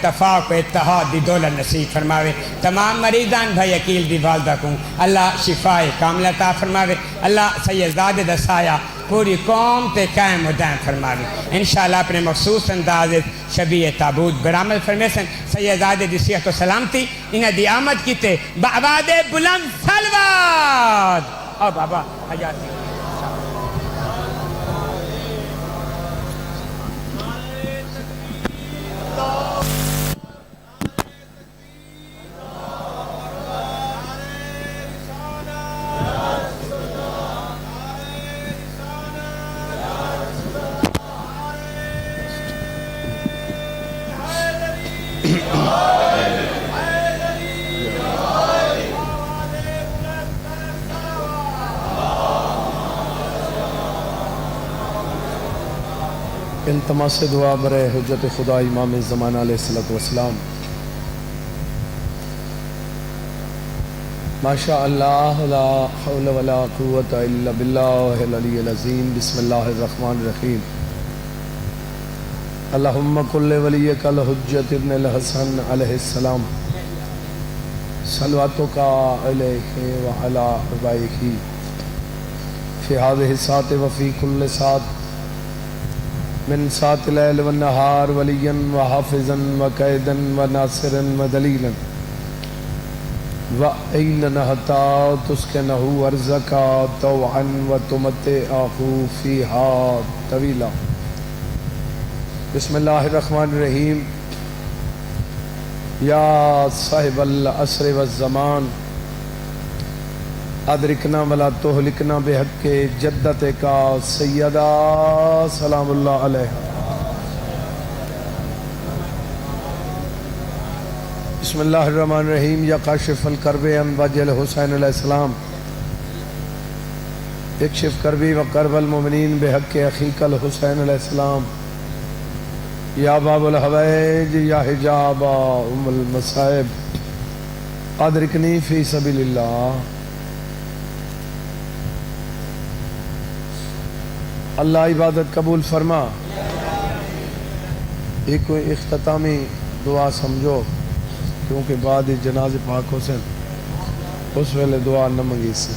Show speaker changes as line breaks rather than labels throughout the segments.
اتفاق و اتحاد دی دولت نصیب فرماوے. تمام مریضان بھائی عقیل دی والدہ کو اللہ شفاء کاملہ عطا فرماوے. اللہ سیدزادے دا سایہ پوری قوم تے قائم و دائم فرماوے. انشاءاللہ اپنے مخصوص انداز شبیہ تابوت برآمد فرمیسن. سیدزادے دی صحت و سلامتی انہیں دی آمد کیتے بآباد بلند سلوات. او بابا حیاتی
التماس دعا برے حجت خدا امام زمانہ علیہ السلام. ماشاء اللہ لا حول ولا قوت الا باللہ العلی العظیم. بسم اللہ الرحمن الرحیم. اللہم کل ولیک الحجت ابن الحسن علیہ السلام صلواتک علیہ وعلی آبائہ فی هذه الساعة وفی کل ساعة من ساعة الليل والنهار وليا وحافظا وقائدا وناصرا ودليلا وأيننا حتى تسكنه أرزقا طوعا وتمتعه فيها طويلا. بسم الله الرحمن الرحيم. يا صاحب العصر والزمان ادرکنا ولا تہلکنا بحق جدتک سیدہ سلام اللہ علیہ. بسم اللہ الرحمن الرحیم. یا کاشف الکرب عن وجہ الحسین علیہ السلام اکشف کربی و کرب المؤمنین بحق اخیک الحسین علیہ السلام. یا باب الحوائج یا حجاب ام المصائب ادرکنی فی سبیل اللہ. اللہ عبادت قبول فرما. ایک کوئی اختتامی دعا سمجھو کیونکہ بعد جناز پاک حسین اس ویلے دعا نہ منگی سی.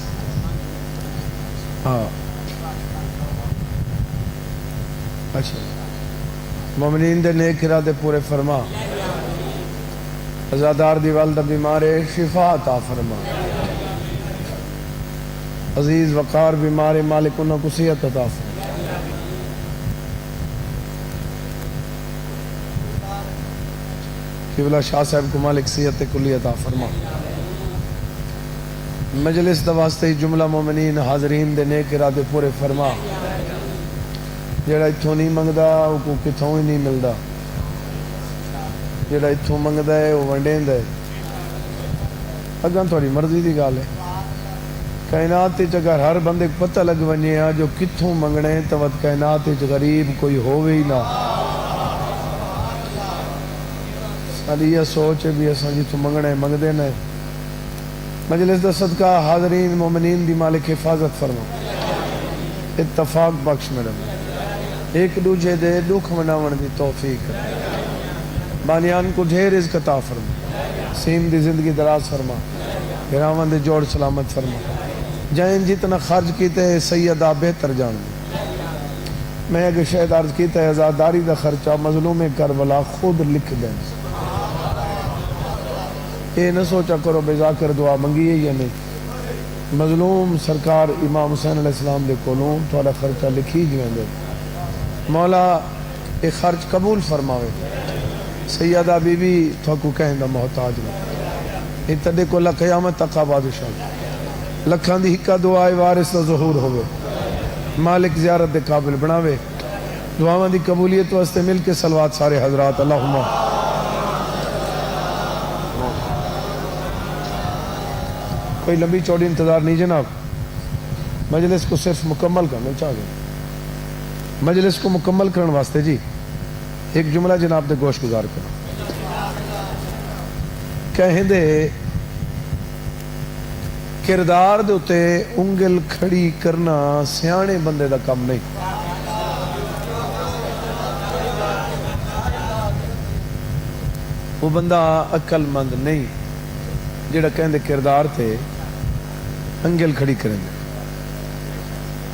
ہاں اچھا مومنین دے نیک ارادے پورے فرما. عزادار دی والدہ بیمارے شفا عطا فرما. عزیز وقار بیمارے مالک انہوں کو صحت عطا فرما. قبلہ شاہ صاحب کو مالک صحت کلی عطا فرما. مجلس دا واسطے ہی جملہ مومنین حاضرین دے نیک ارادے پورے فرما. جڑا اتھوں نہیں منگدا وہ کو کتھوں ہی نہیں ملدا. جڑا اتھوں منگدا ہے وہ ونڈیندا ہے. اگاں تھوڑی مرضی دی گل ہے. کائنات وچ اگر ہر بندے کو پتہ لگ ونجے ہاں جو کتھوں منگنے تو کائنات وچ غریب کوئی ہووے ہی نہ. سالی یہ سوچ ہے بھی اساں جتوں منگنے منگدے نے. مجلس دا صدقہ حاضرین مومنین دی مالک حفاظت فرما. اتفاق بخش میرے ایک دوجے دے دکھ مناون دی توفیق. بانیان کو ڈھیر رزق عطا فرما. سیم دی زندگی دراز فرما. گراوان دے جوڑ سلامت فرما. جائیں جتنا خرچ کیتے ہیں سیدہ بہتر جان. میں اگر شاید عرض کیتا ہے عزاداری دا خرچہ مظلوم کربلا خود لکھ دیں. اے نہ سوچا کرو بے ذاکر دعا منگی ہے یا نہیں. مظلوم سرکار امام حسین علیہ السلام دے کولوں تھوڑا خرچہ لکھی جویں دے. مولا اے خرچ قبول فرماوے. سیدہ بی بی تو کو کہیں دا محتاج نہ. اے تدے کو قیامت تک بادشاہ. لکھاں دی ہکا دعائے وارث دا ظہور ہوئے. مالک زیارت دے قابل بناوے. دعاواں دی قبولیت واسطے مل کے صلوات سارے حضرات. اللہم کوئی لمبی چوڑی انتظار نہیں جناب. مجلس کو صرف مکمل کرنا چاہ گئے. مجلس کو مکمل کرنے واسطے جی ایک جملہ جناب دے گوش گزار کرنا. کہیں دے کردار دے اتے انگل کھڑی کرنا سیانے بندے دا کم نہیں. وہ بندہ عقل مند نہیں جڑا کہندے کردار تے انگل کھڑی کریں دے.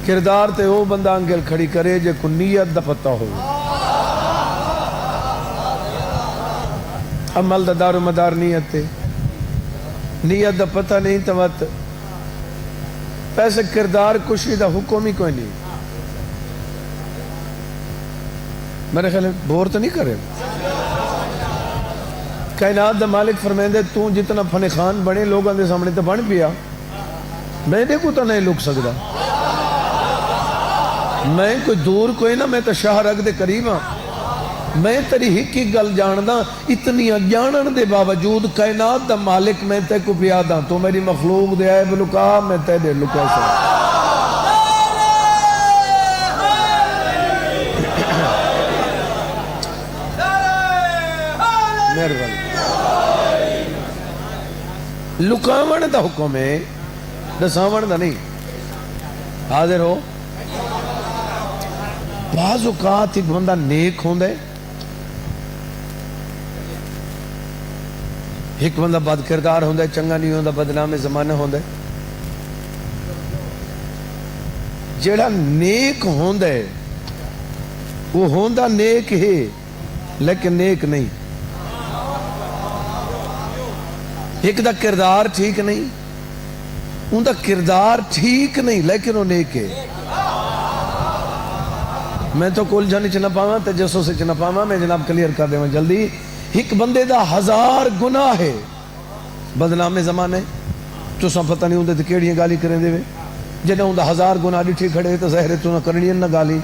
کردار تے وہ بندہ انگل کھڑی کرے جے کو نیت دا پتہ ہو. عمل دا دار و مدار نیت تے. نیت دا پتہ نہیں تو مت پیسے کردار کشی دا حکم ہی کوئی نہیں. میرے خیال بور تو نہیں کرے. کائنات دا مالک فرمیندے تو جتنا فن خان بنے لوگوں دے سامنے تو بن پیا میں دیکھو تو نہیں لک سکتا. میں کوئی دور کوئی نہ میں تو شاہ رگ دے قریب ہاں. میں تیری ہک ہی گل جاندہ اتنی جانن دے باوجود کائنات دا مالک میں تے کو پیادا تو میری مخلوق دے آئے بلکا میں تے دے لکا سا. مہربانی لکاون دا حکم ہے دساون دا نہیں. حاضر ہو. بعض اوقات ایک بندہ نیک ہوندے ایک بندہ بد کردار ہوندے چنگا نہیں ہوندہ بدنام زمانہ ہوندے. جیڑا نیک ہوندے وہ ہوندہ نیک ہے لیکن نیک نہیں. ایک دا کردار ٹھیک نہیں ان دا کردار ٹھیک نہیں لیکن وہ نیک ہے. میں تو کول جانی چنا پاواں تجسس سے چنا پاواں. میں جناب کلیئر کر دے میں جلدی. ایک بندے دا 1000 گناہ ہے بدنام زمانے تو سا پتہ نہیں ہوندے تو کیڑیاں گالی کریں دے وے. جنہیں ہوندہ 1000 گناہ ڈٹھی کھڑے تو ظاہر تو نہ کرنی نہ گالی.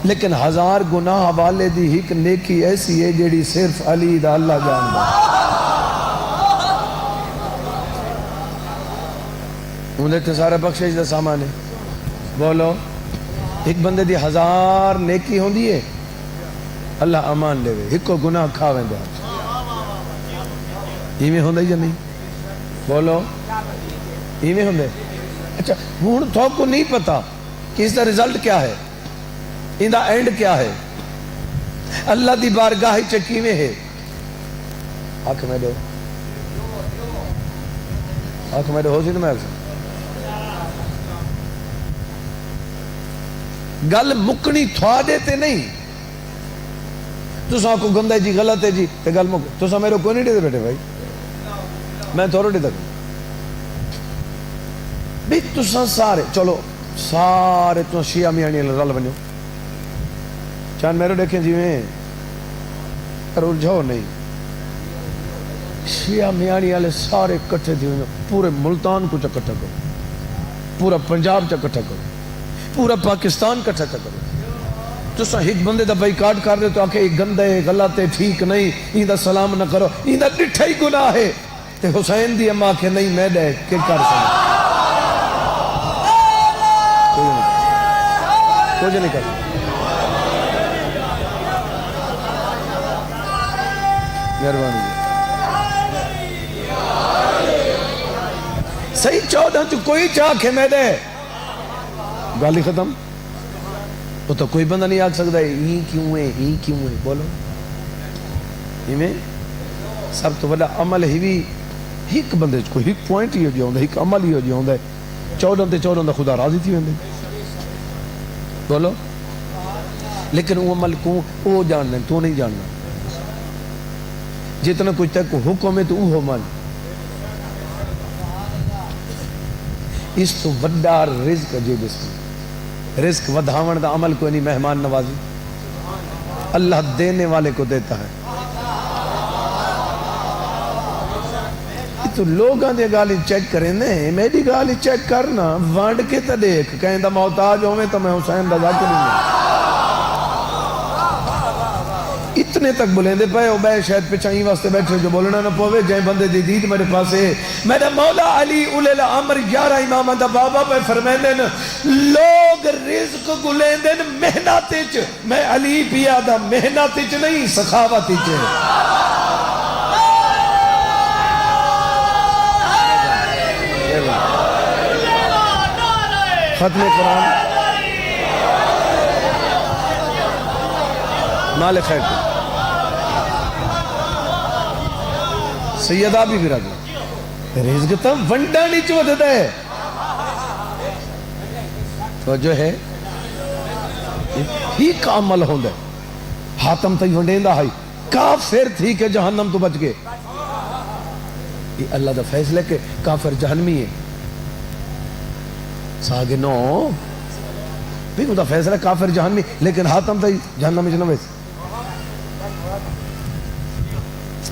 لیکن 1000 گناہ والے دی ایک نیکی ایسی ہے جیڑی صرف علی دا اللہ جاندا. ہوندے تے سارا بخشش دا سامان ہے. بولو ایک بندے دی 1000 نیکی ہوندی ہے اللہ امان لے وے. ایک کو گناہ کھاویں دے یہ میں ہوندے یا نہیں. بولو یہ میں ہوندے. اچھا ہون تو کو نہیں پتا کہ اس دا رزلٹ کیا ہے ان دا اینڈ کیا ہے. اللہ دی بارگاہ چکی میں ہے. آنکھ میں دو آنکھ میں دو ہو سی تو میں گل مکنی تھوا دیتے نہیں. تو ساں کو گندہ جی غلط ہے جی تے گل مک تو ساں میرے کوئی نہیں دے بیٹھے بھائی میں تھوڑا دے تک بھی تو ساں سارے چلو سارے تو شیعہ میانی رل بنو چاند میرے دیکھیں جی میں پر الجھو نہیں. شیعہ میانی والے سارے کٹھے تھی پورے ملتان کو چکٹھا کرو پورا پنجاب چکٹھا کرو پورا پاکستان کٹھا کرو. تو سا ایک بندے دا بائیکاٹ کر دے تو آکے ایک گندہ ہے غلط ہے ٹھیک نہیں این دا سلام نہ کرو این دا ڈٹھا ہی گناہ ہے. تے حسین دی اماں کے نہیں میں دے کہ کر سکتا کچھ نہیں کر مہربانی صحیح 14 تو کوئی چاہ کے میں دے گالی ختم. وہ تو کوئی بندہ نہیں آگ سکتا ہے ہی کیوں ہے بولو. ہی میں سب تو بڑا عمل ہی بھی ایک بندے کو ایک پوائنٹ ہی ہو جاؤں ایک عمل ہی ہو جاؤں 14 خدا راضی تھی ہوندے بولو. لیکن وہ عمل کو وہ جاننا تو نہیں جاننا. جتنا کچھ تک حکم ہے تو وہ عمل. اس تو وڈا رزق جے بسم رزق ودھاون دا عمل کوئی نہیں مہمان نوازی. اللہ دینے والے کو دیتا ہے. تو لوگاں دے گالی چیک کریں نہیں میری گالی چیک کرنا وانڈ کے تا دیکھ کہیں دا محتاج ہوئے تو میں حسین دا ذاکر نہیں. اتنے تک بولیں دے پہ بے شاید پچھائیں واسطے بیٹھے جو بولنا نہ پوے جائیں بندے دی دید میرے پاس ہے. میرا مولا علی اولیل عمر 11 امام دا بابا پہ فرمائیں دین لوگ رزق گلیں دین محناتی چ میں علی پیا دا محناتی چ نہیں سخاوتی چ. ختم قرآن مال خیر کو سیدہ بھی برادر رزق تو ونڈا نہیں چودھتا ہے تو جو ہے ہی کا عمل ہوندہ ہے حاتم تھی ونڈیندہ ہے کافر تھی کہ جہنم تو بچ گئے یہ اللہ دا فیصلہ کہ کافر جہنمی ہے ساگے نو بھی دا فیصلہ کافر جہنمی لیکن حاتم تھی جہنم جنویس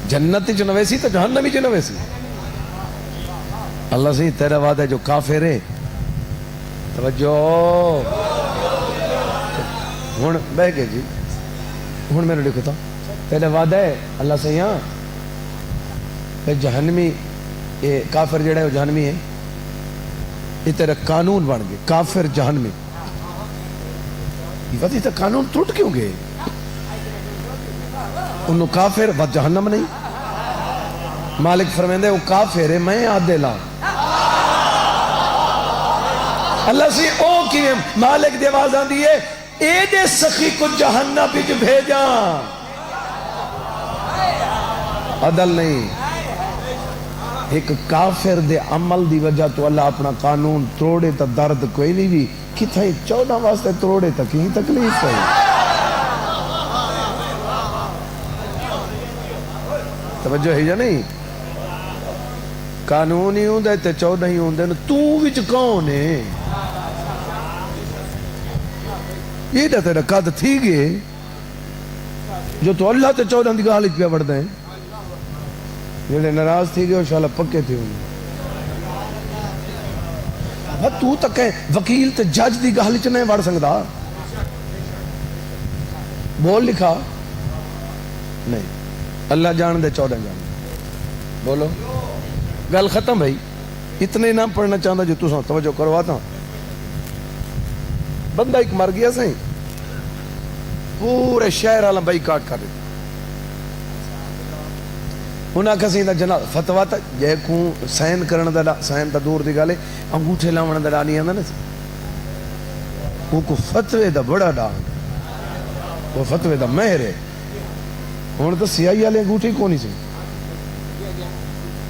جنت جنویسی تو جہنمی جنویسی اللہ سے تیرا وعدہ ہے جو کافر ہے توجہ ہون بہ گئے جی ہون میں نے لکھتا تیرا وعدہ ہے اللہ سے یہاں جہنمی کافر جڑا ہے وہ جہنمی ہے یہ تیرا قانون بن گئے کافر جہنمی یہ وقت قانون ٹوٹ کیوں گئے انہوں کافر و جہنم نہیں مالک فرمیندے وہ کافر ہے میں آدھے لا اللہ سے او کی مالک دے آوازاں دیئے اے دے سخی کو جہنم بھی جو بھیجا عدل نہیں ایک کافر دے عمل دی وجہ تو اللہ اپنا قانون توڑے تا درد کوئی نہیں بھی کتھائی 14 واسطے توڑے تا کہیں تکلیف ہے توجہ ہے یا نہیں قانون ہی ہوں دے تے 14 ہی ہوں دے تو وچ کون ہے یہ دا تیرا قد تھی گئے جو تو اللہ تے 14 دی گالی پہ بڑھ دیں جڑے ناراض تھی گئے وہ شالا پکے تھے ہوں تو تک ہے وکیل تے جج دی گالی چ نہیں بڑھ سکتا بول لکھا نہیں اللہ جان دے 14 جان بولو گل ختم بھائی اتنے نہ پڑھنا چاہتا جو تساں توجہ کرواتا بندہ ایک مر گیا سہیں پورے شہر والا بائی کاٹ کر دیتا انہاں کسی دا جناب فتوا تا جے کو سین کرن دا سین تا دور دی گالے انگوٹھے لاون دا نہیں آندا نا وہ کو فتوے دا بڑا ڈانگ وہ فتوے دا مہر ہے ہن تو سیاہی والے انگوٹھے کو نہیں سی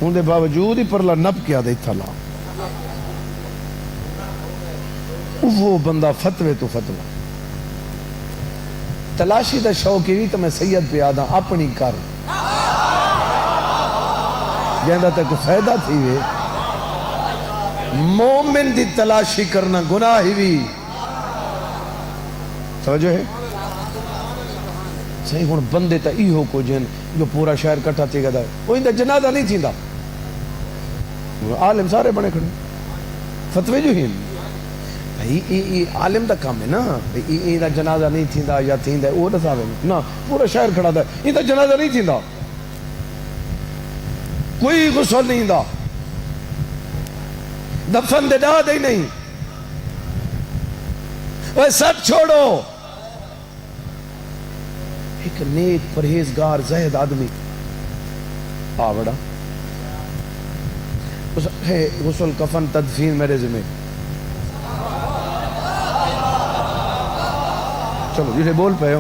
ان دے باوجود ہی پرلا نپ کیا دے تھا لا وہ بندہ فتوے تو فتوہ تلاشی دا شوق ہی تو میں سید پہ آدھا اپنی کر جہاں تک فائدہ تھی وے مومن دی تلاشی کرنا گناہ ہی بھی سمجھو ہے صحیح ہون بندے تا ای ہو کو جن جو پورا شہر کٹھا تھی گا وہ اندہ جنازہ نہیں تھی دا عالم سارے بنے کھڑے فتوے جو ہی بھئی عالم دا کام ہے نا اندہ جنازہ نہیں تھی دا یا تھی دا وہ دا صاحب ہے نا پورا شہر کھڑا دا اندہ جنازہ نہیں تھی دا کوئی غسل نہیں دا دفن دے دا دے نہیں وہ سب چھوڑو ایک نیک پرہیزگار زہد آدمی آوڑا غسل کفن تدفین میرے ذمہ چلو جسے بول پہ ہو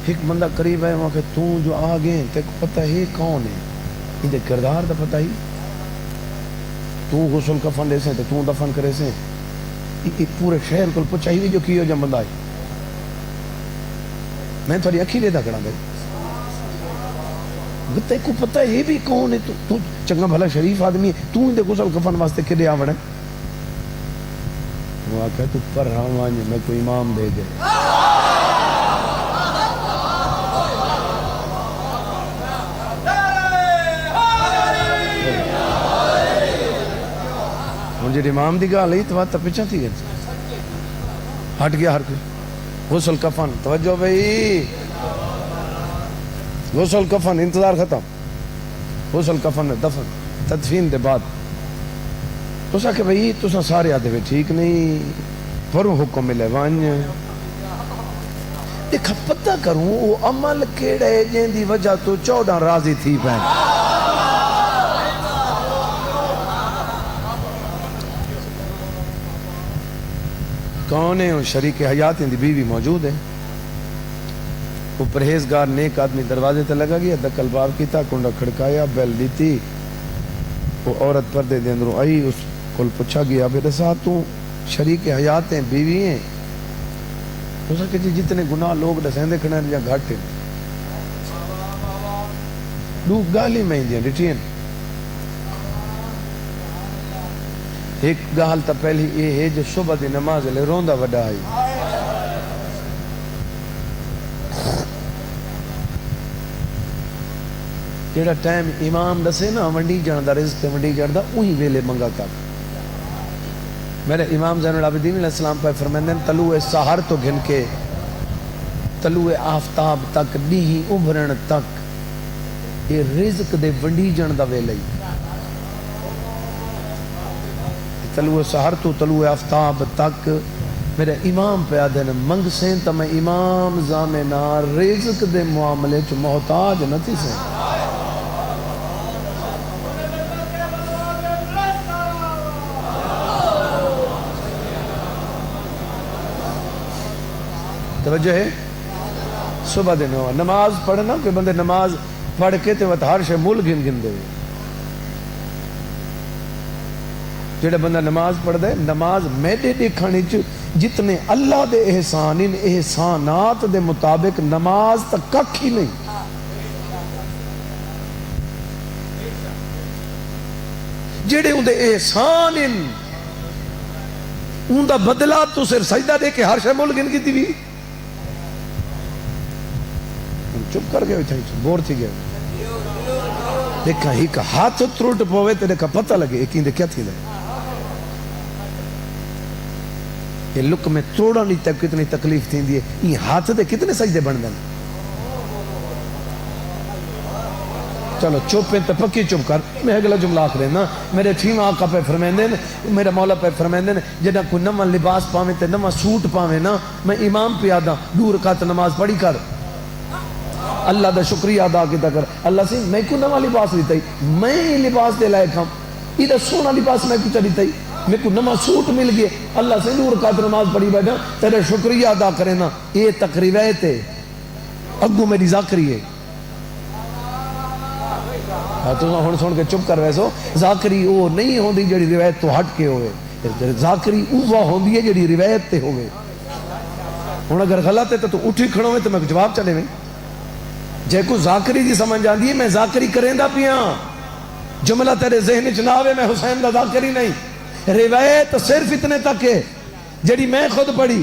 ایک بندہ قریب ہے وہاں کہ تو جو آگئے تیک پتہ ہے کون ہے اندھے کردار دا پتہ ہی تو غسل کفن دے سے تو دفن کرے سے پورے شہر کو پوچھا ہی جو کیو جب بندہ ہے میں تھوڑی اکھی لے دا کڑا گئی تے کو پتہ ہے بھی کون ہے تو چنگا بھلا شریف آدمی ہے تو اندھے غسل کفن واسطے کدے آوڑے وہ آکھا تو پر رہوانی میں کوئی امام دے دے مجھے امام دی گاہ لئی تو بات پیچھا تھی گئی ہٹ گیا ہر کوئی غسل کفن توجہ بھئی غسل کفن انتظار ختم غسل کفن دفن تدفین دے بعد تو سا کہ بھئی تو سا سارے آدھے ہوئے ٹھیک نہیں پر حکم ملے وانج دیکھا پتہ کروں وہ عمل کیڑے جن دی وجہ تو 14 راضی تھی پہن کون ہے شریک حیات ان دی بیوی موجود ہے وہ پرہیزگار نیک آدمی دروازے تے لگا گیا، دکل باب کیتا، کنڈا کھڑکایا، بیل دیتی، وہ عورت پردے دے اندروں آئی، اس کو پوچھا گیا میرے ساتھ تو شریک حیات ہیں، بیوی ہیں؟ اس نے کہ جتنے گناہ لوگ دسیندے کھڑے ہیں یا گھٹ ہیں، دو گالی میں دیا ڈٹین۔ ایک گال تا پہلی یہ ہے جو صبح دی نماز لے روندہ وڈا آئی، جیڑا ٹائم امام دسے نا ونڈی جان دا رزق تے ونڈی جان دا وہی ویلے منگا کر۔ میرے امام زین العابدین علیہ السلام پہ فرمائندے ہیں طلوع سحر تو گھن کے طلوع آفتاب تک ڈیہی ابھرن تک یہ رزق دے ونڈی جان دا ویلے طلوع سحر تو طلوع آفتاب تک میرے امام پہ آدھے منگ سین تا میں امام زامنہ رزق دے معاملے چو محتاج نہ تھی سین۔ توجہ ہے؟ صبح دن ہوا نماز پڑھنا کہ بندے نماز پڑھ کے تے ہر شے مول گن دے، جڑا بندہ نماز پڑھ دے نماز میڈے دیکھانی جتنے اللہ دے احسان ان احسانات دے مطابق نماز تک ککھ ہی نہیں۔ جڑے ان دے احسان ان دا بدلہ تو صرف سجدہ دے کے ہر شے مول گن کی تھی بھی چپ کر گئے ہوئے بور تھی گئے دیکھا ہی کا ہاتھ تروٹ پوے تے دیکھا پتہ لگے ایک ہی دے کیا تھی دے یہ لک میں توڑا نہیں تک کتنی تکلیف تھی دیئے یہ ہاتھ دے کتنے سجدے بن دیں۔ چلو چوپیں تے پکی چپ کر، میں اگلا جملہ آکھ رہے نا میرے ٹھیم آقا پہ فرمیندے میرے مولا پہ فرمیندے جنہاں کوئی نمہ لباس پاویں تے نمہ سوٹ پاویں نا میں امام پہ آدھا دور رکعت نماز پڑھی کر اللہ دا شکریہ ادا کیتا کر اللہ سے میں کو نمہ لباس لیتا ہی میں ہی لباس دے لائے کھام ادھا سونا لباس میں کچھ لیتا ہی میں کو نمہ سوٹ مل گئے اللہ سے دور رکعت نماز پڑھی بیٹھا تیرے شکریہ ادا کرے نا یہ تقریبیت ہے اگو میری ذاکری ہے تو ہون سن کے چپ کر ویسو ذاکری وہ نہیں ہوندی جڑی روایت تو ہٹ کے ہوئے ذاکری اوہ ہوندی ہے جڑی روایت تے ہوئے ہون اگر غلط ہے تو اٹھی کھڑوں میں تو میں جواب چلے میں جے کو ذاکری دی سمجھ جاندی ہے میں ذاکری کریں دا پیاں جملہ تیرے ذہن چناوے میں حسین دا ذاکری نہیں روایت صرف اتنے تک ہے جڑی میں خود پڑھی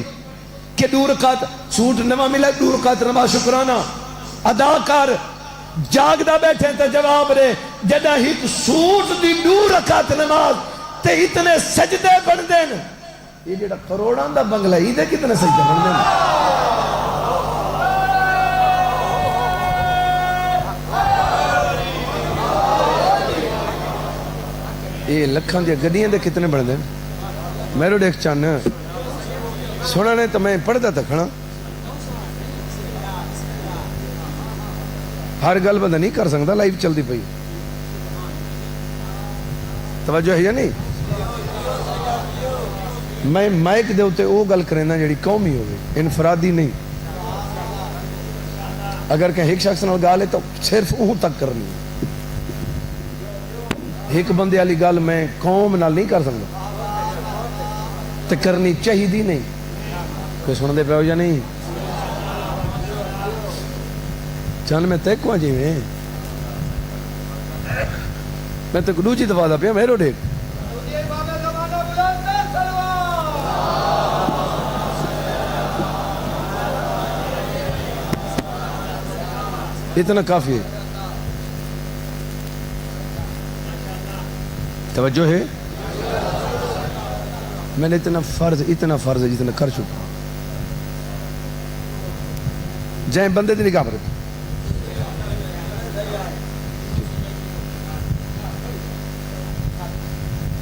کہ دور رکعت سوٹ نمہ ملا دور رکعت نماز شکرانہ ادا کر جاگ دا بیٹھے تے جواب رہے جدہ ہی سوٹ دی دور رکعت نماز تے اتنے سجدے بن دین یہ جڑا کروڑان دا بنگلہ ہی دے کتنے سجدے بن دین یہ لکھاں دیا گدیاں دے کتنے بن دین میرے دیکھ چاہنا سونا نے تو میں پڑھتا تھا کھڑا ہر گل بندہ نہیں کر سکتا لائف چل دی پئی توجہ ہے یا نہیں میں مائک دے ہوتے وہ گل کرنا جڑی قومی ہوگی انفرادی نہیں اگر کہ ایک شخص نال گالے تو صرف وہ تک کرنی ایک بندے والی گل میں قوم نال نہیں کر سکتا تے کرنی چاہیے دی نہیں کوئی سن دے پہ ہو یا نہیں چند میں تے کواں جی میں تے دوجی دفعہ دا پیا میرو ڈیک اتنا کافی ہے توجہ ہے میں نے اتنا فرض ہے جتنا کر چکا جائیں بندے دی نگاہ پر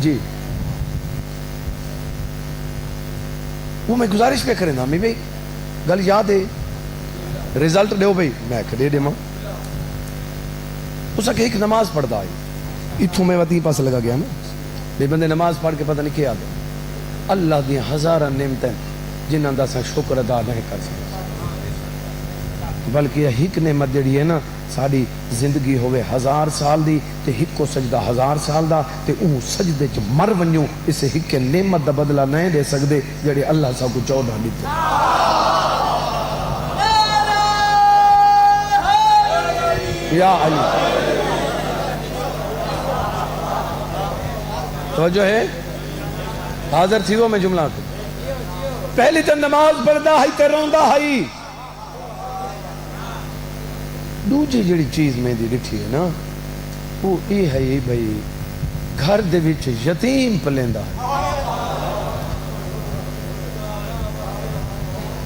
جی وہ میں گزارش پہ کریں نا میں بھئی گل یاد ہے ریزلٹ دیو بھئی میں کھڑے دے ماں اس ایک نماز پڑھ دا آئی اتھوں میں وطی پاس لگا گیا نا بے بندے نماز پڑھ کے پتہ نہیں کیا دے اللہ دی ہزارہ نعمتیں جنہاں دا سا شکر ادا نہیں کر سکتا بلکہ یہ ایک نعمت جڑی ہے نا ساری زندگی ہوئے 1000 سال دی تے ایک کو سجدہ 1000 سال دا تے اون سجدے چ مر ونجو اسے ایک نعمت دا بدلہ نہیں دے سکدے جڑے اللہ سب کو 14 دیتے یا علی توجہ ہے حاضر تھی وہ میں جملہ کو پہلی تو نماز پڑھدا ہے تے روندا ہے دوجی جڑی چیز میں دی ڈٹھی ہے نا وہ یہ ہے بھئی گھر دے وچ یتیم پلیندا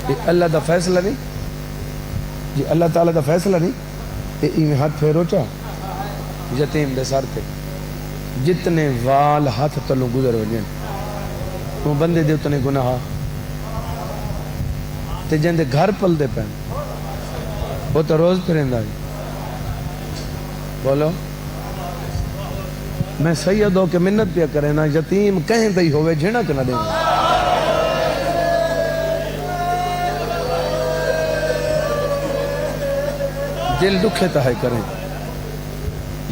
یہ اللہ دا فیصلہ نہیں جی اللہ تعالیٰ دا فیصلہ نہیں یہ ایویں ہاتھ پھیرو چا یتیم دے سر تے جتنے وال ہاتھ تلوں گزر وجن وہ بندے دے اتنے گناہ تے جن دے گھر پل دے پہن وہ تو روز پھرندہ ہے بولو میں سید ہو کے منت پیا کرے نا یتیم کہیں دئی ہوئے جھنک نہ دیں دل دکھے تہائی کریں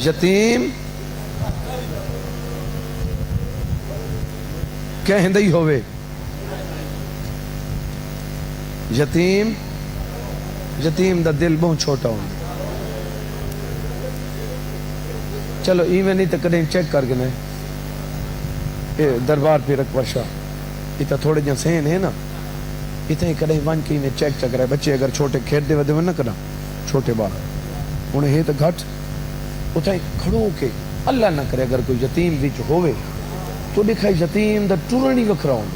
یتیم کہیں دئی ہوئے یتیم دا دل بہت چھوٹا ہوں چلو ایویں نہیں تو کدیں چیک کر کے نہیں دربار پہ رکھ ورشا یہ تو تھوڑے جہاں سین ہے نا اتنے کدیں ون کے انہیں چیک چک رہے بچے اگر چھوٹے کھیت دے ودے نہ کرنا چھوٹے بار انہیں ہے تو گھٹ اتنے کھڑوں کے اللہ نہ کرے اگر کوئی یتیم وچ ہوئے تو دکھائی یتیم دا ٹرنی وکھرا ہوں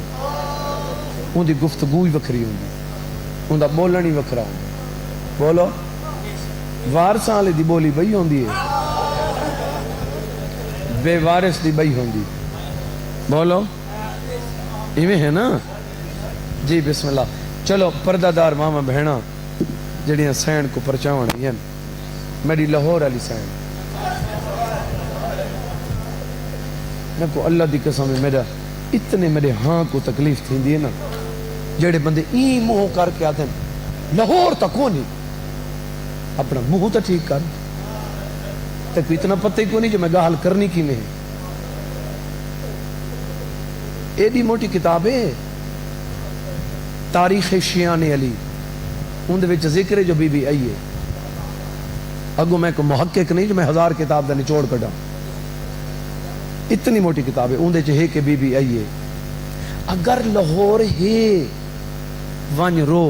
ان دی گفتگوی وکھری ہوں ان دا بولنی وکھرا ہوں بولو وارثاں والے دی بولی بئی ہوندی ہے بے وارث دی بئی ہوندی بولو ایویں ہے نا جی بسم اللہ چلو پردہ دار ماما بہنا جڑیاں سین کو پرچاون ہیں میری لاہور والی سین میں کو اللہ دی قسم ہے میرا اتنے میرے ہاں کو تکلیف تھی دی ہے نا جڑے بندے این منہ کر کے آتے ہیں لاہور تک ہو نہیں اپنا منہ تو ٹھیک کر تک اتنا پتہ ہی کو نہیں جو میں گاہل کرنی کی میں ایڈی موٹی کتاب ہے تاریخ شیعان علی ان دے وچ ذکر ہے جو بی بی آئی ہے اگو میں کو محقق نہیں جو میں 1000 کتاب دا نچوڑ کڑا اتنی موٹی کتاب ہے ان دے چ ہے کہ بی بی آئی ہے اگر لاہور ہے ون رو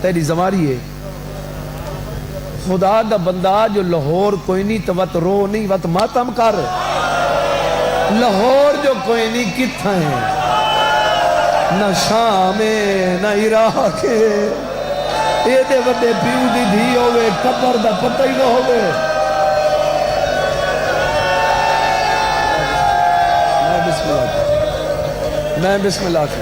تیری زواری ہے خدا دا بندہ جو لاہور کوئی نہیں تو وط رو نہیں وط ماتم کر لاہور جو کوئی نہیں کتھا ہے نہ شام نہ عراق اے دے وڈے پیو دی دھی ہوئے قبر دا پتہ ہی نہ ہوئے میں بسم اللہ کی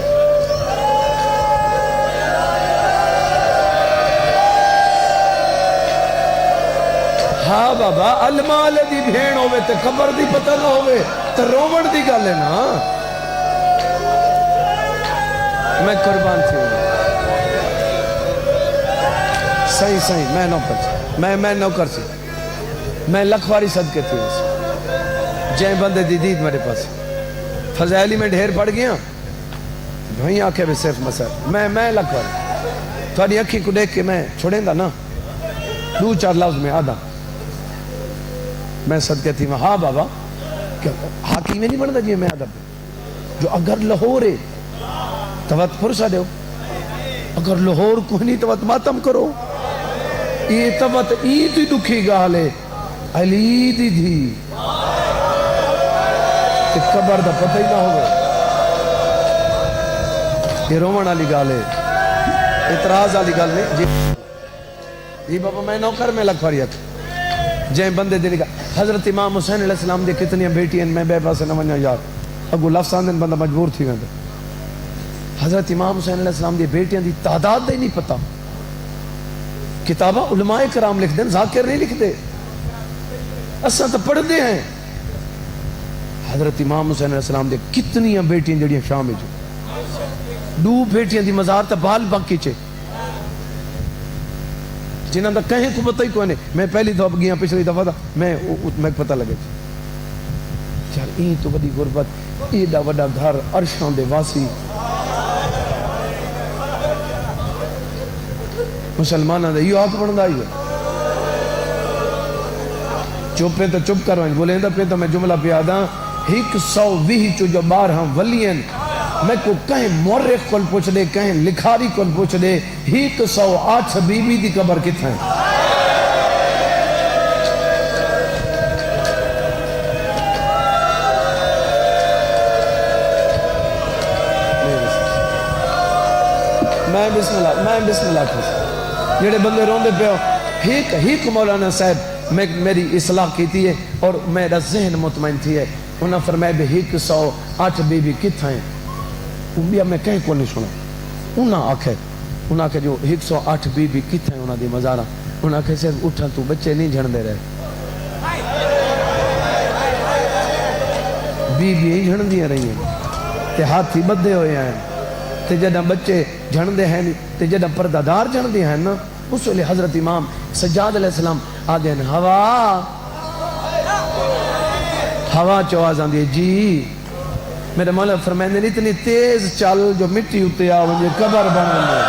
ہاں بابا المال دی بھین ہوئے تے قبر دی پتہ نہ ہوئے تے رومن دی گل ہے نا میں قربان تھی صحیح میں نوکر سی میں نوکر سی میں لکھواری صدقے تھی جائیں بندے دی دید میرے پاس فضائلی میں ڈھیر پڑ گیا بھائی آنکھیں بھی صرف مسئلہ میں لکھواری تھوڑی اکھی کو دیکھ کے میں چھوڑیں دا نا 2-4 لفظ میں آدھا میں صدقے تھی ہاں بابا حاکی میں نہیں بڑھتا جی میں آدھا جو اگر لاہور ہے توت پرسا دیو اگر لاہور کوئی نہیں توت ماتم کرو یہ توت ایت ہی دکھی گالے علی دی دھی کہ قبر دا پتہ ہی نہ ہوگا یہ رومن علی گالے اعتراض علی گال نہیں جی بابا میں نوکر میں لکھواریت جائیں بندے دے لکھا حضرت امام حسین علیہ السلام دے کتنی بیٹی ہیں میں بے پاسے نہ منیا یار اگو لفظ آندن بندہ مجبور تھی گئے حضرت امام حسین علیہ السلام دی بیٹیاں دی تعداد دے نہیں پتا کتابہ علماء کرام لکھ دیں ذاکر نہیں لکھ دے اساں تو پڑھ دے ہیں حضرت امام حسین علیہ السلام دے کتنی بیٹیاں جڑیاں شام میں جو 2 بیٹیاں دی مزار تا بال باقی چے جنہاں دا کہیں کو پتہ ہی کوئی نہیں. میں پہلی دفعہ گیا پچھلی دفعہ دا میں پتہ لگے چل این تو بڑی غربت ایڈا وڈا گھر عرشاں دے واسی مسلمانہ دے یہ حق بندا ہی ہے. چپ پہ تو چپ کرو بولیں دا پہ تو میں جملہ پہ آدھا 120 چو جو 12 ولیین میں کو کہیں مورخ کل پوچھ دے کہیں لکھاری کل پوچھ دے 108 بی بی دی قبر کتھا ہے. میں بسم اللہ کھوس جڑے بندے روندے پہ ہو ہیک مولانا صاحب میں میری اصلاح کیتی ہے اور میرا ذہن مطمئن تھی ہے. انہاں فرمائے بھی 108 بی بی کتھا ہیں. بیا میں کہیں کو نہیں سنا. انہاں آکھے جو 108 بی بی کتھا ہیں انہاں دی مزارہ. انہاں آکھے سے اٹھا تو بچے نہیں جھڑ دے رہے بی بی ہی جھڑ دیا رہی ہیں تے ہاتھی بدھے ہوئے ہیں تے جدہ بچے جھڑ دے ہیں تے جدہ پردادار جھڑ دے ہیں نا اس ویلے حضرت امام سجاد علیہ السلام آدھے ہیں ہوا چوازاں دی جی میرے مولا فرمائیں دے اتنی تیز چل جو مٹی اتے آویں قبر بنانے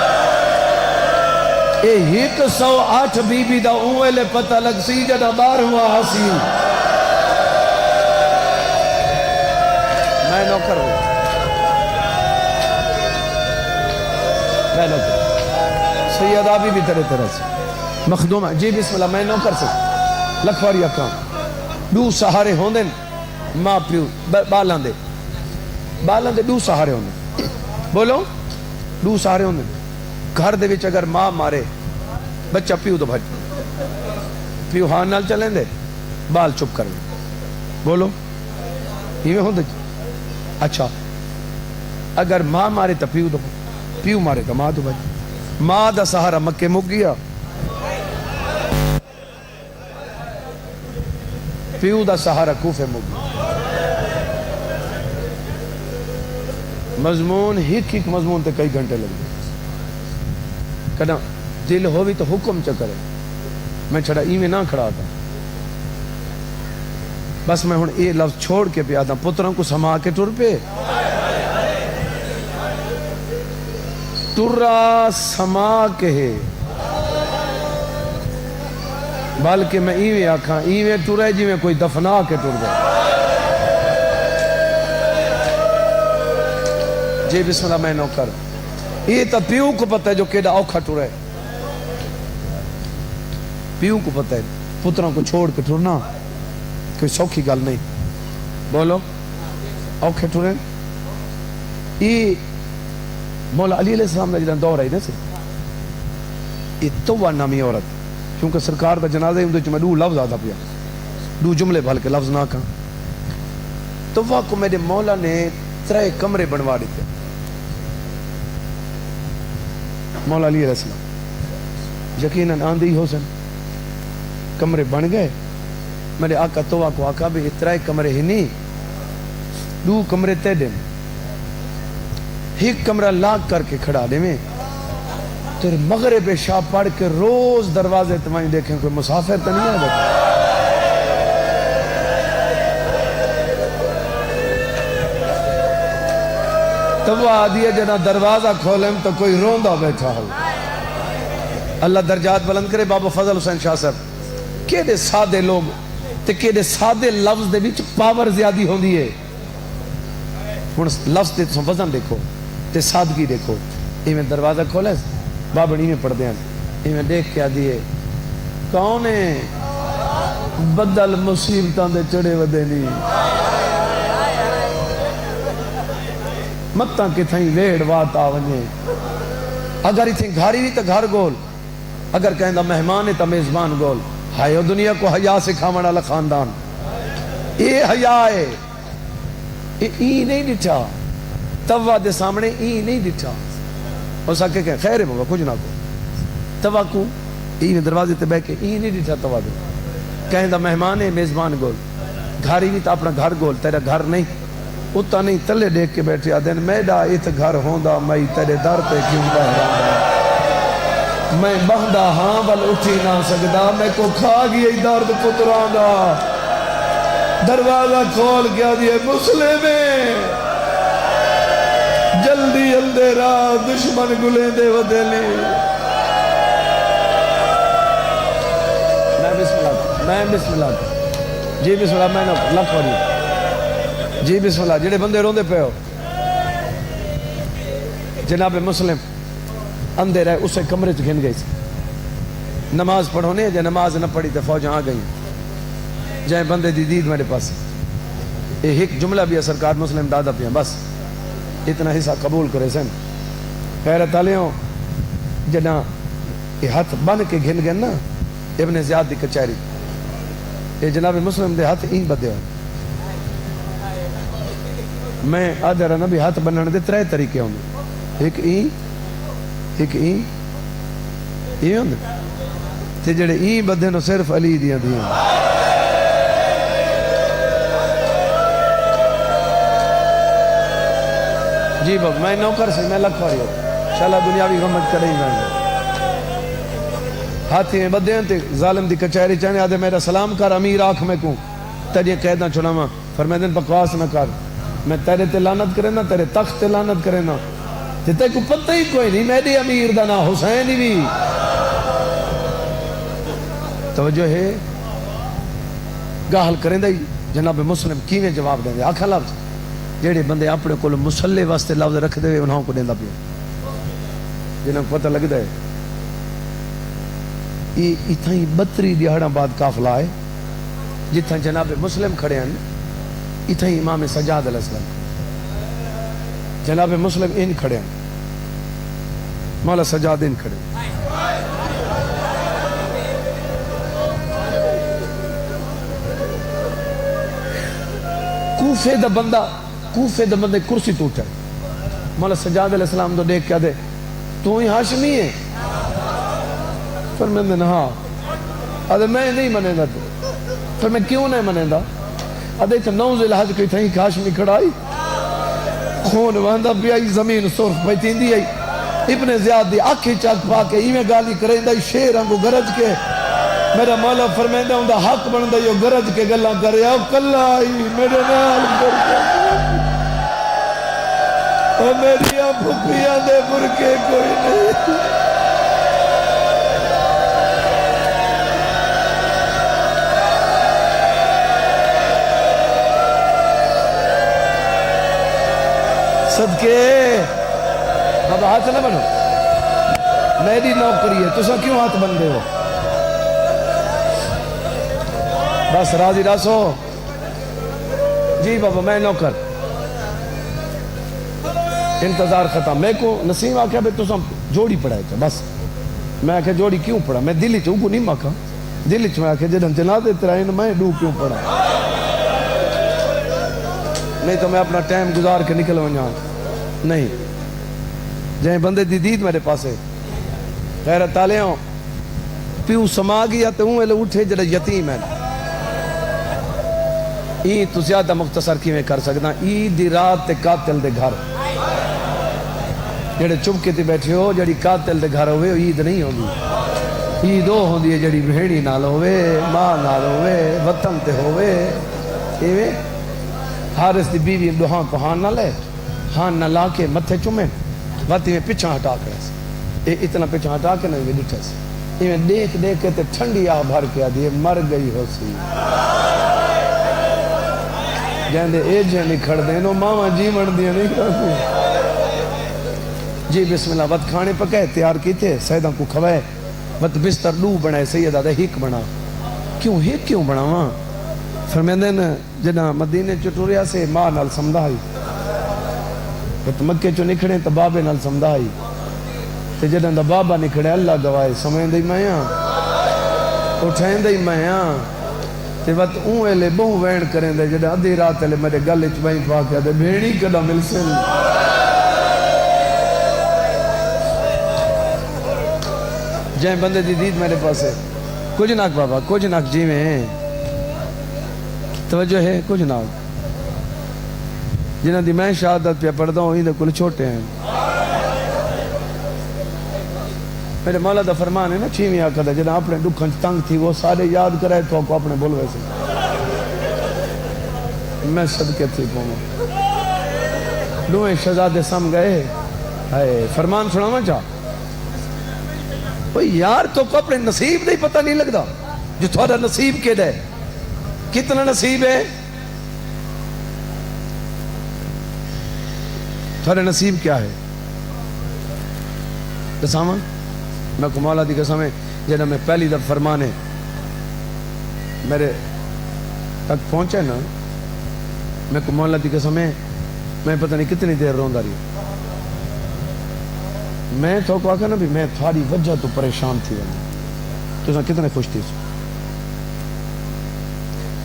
اے 108 بی بی دا اوہلے پتہ لگ سی جدہ بار ہوا حسین. میں نوکر ہوں سید آبی بھی تیرے طرح سے مخدوم ہے جی بسم اللہ. میں نوکر سے لکھواری اکام دو سہارے ہوں دیں ماں پیو بالاں دے دو سہارے ہوں دیں بولو دو سہارے ہوں دیں. گھر دے وچ اگر ماں مارے بچہ پیو تو بھج پیو ہاں نال چلیں دے بال چپ کر دیں بولو یہ ہوں دیں. اچھا اگر ماں مارے تو پیو تو پیو مارے تو ماں تو بھج. ماں دا سہارا مکے مک گیا پیو دا سہارا کوفے مک گیا. مضمون ہک مضمون تے کئی گھنٹے لگ گئے. کہنا دل ہوئی تو حکم چکرے میں چھڑا ایویں نہ کھڑا تھا بس میں ہن اے لفظ چھوڑ کے پہ آتا پتروں کو سما کے ٹر پہ ٹرا سما کے ہے بلکہ میں ایویں آکھاں ایویں ٹرے جی میں کوئی دفنا کے ٹر گیا. جی بسم اللہ. میں نوکر یہ تو پیو کو پتہ ہے جو کیڑا اوکھا ٹرے پیو کو پتہ ہے پتروں کو چھوڑ کے ٹرنا کوئی سوکھی گل نہیں. بولو اوکھے ٹرے. یہ مولا علی علیہ السلام نے جنہاں دور آئی نا سے یہ توبہ نامی عورت کیونکہ سرکار دا جنازہ ہی اندر میں دو لفظ آتا پیا دو جملے بھل کے لفظ نہ کھاں. توبہ کو میرے مولا نے 3 کمرے بنوا دیتے. مولا علی علیہ السلام یقیناً آندھی ہو سن کمرے بن گئے. میرے آقا توبہ کو آقا بھی 3 کمرے ہی نہیں 2 کمرے تے دیں ایک کمرہ لاک کر کے کھڑا دے میں تیرے مغرب شاہ پڑھ کے روز دروازے تمہیں دیکھیں کوئی مسافر تو نہیں آدھا. تب وہ آدھی ہے جنا دروازہ کھولیں تو کوئی روندہ بیٹھا ہو. اللہ درجات بلند کرے. بابا فضل حسین شاہ صاحب کیڑے سادے لوگ تے کیڑے سادے لفظ دے وچ پاور زیادی ہوندی ہے. ہن لفظ تے وزن دیکھو تے سادگی دیکھو. ایویں دروازہ کھولے بابا نہیں میں پڑھ دیں ایویں دیکھ کے آدھی ہے کون ہے بدل مصیبتاں دے چڑے ودے نہیں متاں کتھائیں ویڑ وات آونے. اگر اتھیں گھاری بھی تو گھر گول اگر کہیں دا مہمان ہے تو میزبان گول. ہائے دنیا کو حیا سکھاونا والا خاندان اے حیا ہے. ای نہیں ڈٹھا توہ دے سامنے ای نہیں ڈٹھا اور ساکے کہیں خیر ہے بابا کچھ نہ کو توہ کو ای دروازے تے بے کے ای نہیں ڈٹھا توہ دے کہیں دا مہمان ہے میزبان گول. گھاری بھی تو اپنا گھر گول تیرا گھر نہیں اتا نہیں تلے دیکھ کے بیٹھے آدھیں میڈا ایت گھر ہوندا مئی تیرے در پہ کیوں بہراندا. میں بہندا ہاں بل اٹھی نہ سکدا میں کو کھا گئی درد پتراں دا دروازہ کھول کے آدھیے مسلم جلدی اندھیرا دشمن گلیں دے ودیلی میں بسم اللہ جی بسم اللہ میں لکھ پڑھی جی بسم اللہ جڑے بندے روندے پہ ہو جناب مسلم اندھے رہے اسے کمرے گھن گئی سی نماز پڑھونے جے نماز نہ پڑھی تو فوج آ گئی جائیں بندے دی دید میرے پاس ایک جملہ بھی ہے سرکار مسلم دادا پیا بس اتنا حصہ قبول کرے سن غیرت علیوں جنا یہ ہاتھ بن کے گھن گئے نا ابن زیاد دی کچہری یہ جناب مسلم دے ہاتھ این بدے ہوں میں آدھے رہا نبی ہاتھ بننے دے 3 طریقے ہوں ایک این یہ ہوں تے جڑے این بدے نو صرف علی دیاں دیاں جی باب میں نوکر سے میں لکھ پاری ہوں شاءاللہ دنیاوی غمت کرے ہی میں ہاتھی میں بدے ہیں تے ظالم دی کچہری چاہنے آدھے میرا سلام کر امیر آنکھ میں کوں تجھے قیدنا چناما فرمیدن بکواس نہ کر میں تیرے تے لعنت کرے نا تیرے تخت تے لعنت کرے نا تے تے کو پتہ ہی کوئی نہیں میری امیر دا نا حسین ہی بھی توجہ ہے گاہل کریں دائی جناب مسلم کیویں جواب دیں دے آکھا لفظ جیڑے بندے اپنے کو مسلح واسطے لفظ رکھ دے انہوں کو دیندہ پیا جنہوں کو پتہ لگ دے یہ اتھائی 32 دیہڑاں بعد قافلہ ہے جتھاں جناب مسلم کھڑے ہیں اتھائی امام سجاد علیہ السلام جناب مسلم ان کھڑے ہیں مولا سجاد ان کھڑے ہیں کوفے دا بندے کرسی تو اٹھا مولا سجاد علیہ السلام تو دیکھ کیا دے تو ہی ہاشمی ہے فرمیدن ہاں آدھے میں نہیں منے گا تو پھر میں کیوں نہیں منے گا آدھے تو 9 ذی الحج کی تھیں ہاشمی کھڑائی خون واندہ بھی آئی زمین سرخ بیتین دی آئی ابن زیاد دی آنکھی چاک پا کے ایویں گالی کریں دا شیر ہم کو گرج کے میرا مولا فرمیدہ ہوں دا حق بن دا یہ گرج کے گلہ کرے او کلہ آئی میرے نال کر کے او میری بھکیاں دے برکے کوئی نہیں صدقے بابا ہاتھ نہ بنو میری نوکری ہے تسا کیوں ہاتھ بن دے ہو بس راضی راسو جی بابا میں نوکر انتظار ختم میں کو نسیم آکھا بے تسا جوڑی پڑھائے تھا بس میں آکھا جوڑی کیوں پڑھا میں دلی چاہوں کو نہیں مکھا دلی چاہوں آکھا جدن چنا دیتے رہے میں ڈو کیوں پڑھا نہیں تو میں اپنا ٹائم گزار کے نکل ونجا نہیں جائیں بندے دی دید میرے پاس ہے غیرت علیوں پیو سما گیا تو ہوں ایلے اٹھے جڑا یتیم ہے ای تو زیادہ مختصر کی میں کر سکتا ای دی رات تے قاتل دے گھر جڑے چپکے تے بیٹھے ہو جڑی قاتل دے گھر ہوئے عید نہیں ہوگی عید وہ ہوندی ہے جڑی بھیڑی نال ہوئے ماں نال ہوئے وطن تے ہوئے ایویں حارث دی بیوی دوہاں کو ہاں نہ لے ہاں نہ لا کے متھے چومیں واتی میں پچھا ہٹا کرے سے اتنا پچھا ہٹا کے نہیں ڈٹھے سے ایویں دیکھ دیکھ کے تے ٹھنڈی آہ بھر کے آدھی مر گئی ہو سی جہاں دے ایجیں نہیں کھڑ دیں نو ماما جی من دیا نہیں کھڑ دیں جی بسم اللہ وقت کھانے پکے تیار کی تھے سیدہ کو کھوائے وقت بستر لو بنائے سیدہ دے ہک بنا کیوں ہک کیوں بنا وہاں فرمیندن جنا مدینے چٹوریا سے ماں نال سمدھائی وقت مکے چو نکھڑے تو بابے نال سمدھائی تے جنا دا بابا نکھڑے اللہ گوائے سمیں دئی مائیاں اٹھائیں دئی مائیاں تے وقت اون ایلے بہو وین کریں دے جنا ادھی رات ایلے میرے گلے چبائیں پاکیا دے بھیڑی کدا مل سن جائیں بندے دی دید میرے پاس ہے کچھ ناک بابا کچھ ناک جی میں ہیں توجہ ہے کچھ ناک جنہ دی میں شہادت پہ پڑھتا ہوں ہی دے کل چھوٹے ہیں میرے مولا دا فرمان ہے نا 6ویں آقا دا جنہاں اپنے دکھن تنگ تھی وہ سارے یاد کرائے تو کو اپنے بول ویسے میں صدقے تھی پہنگا دوئے شہزادے سم گئے فرمان سنانا چاہ یار تو کو اپنے نصیب نہیں پتہ نہیں لگتا جو تھوڑا نصیب کے دے کتنا نصیب ہے تھوڑا نصیب کیا ہے دساما میں کو مولا دی قسم ہے جنہاں میں پہلی دفعہ فرمانے میرے تک پہنچے نا میں کو مولا دی قسم ہے میں پتہ نہیں کتنی دیر روندہ رہی میں تو کو آکھا نا بھی میں تھوڑی وجہ تو پریشان تھی تو ساں کتنے خوش تھی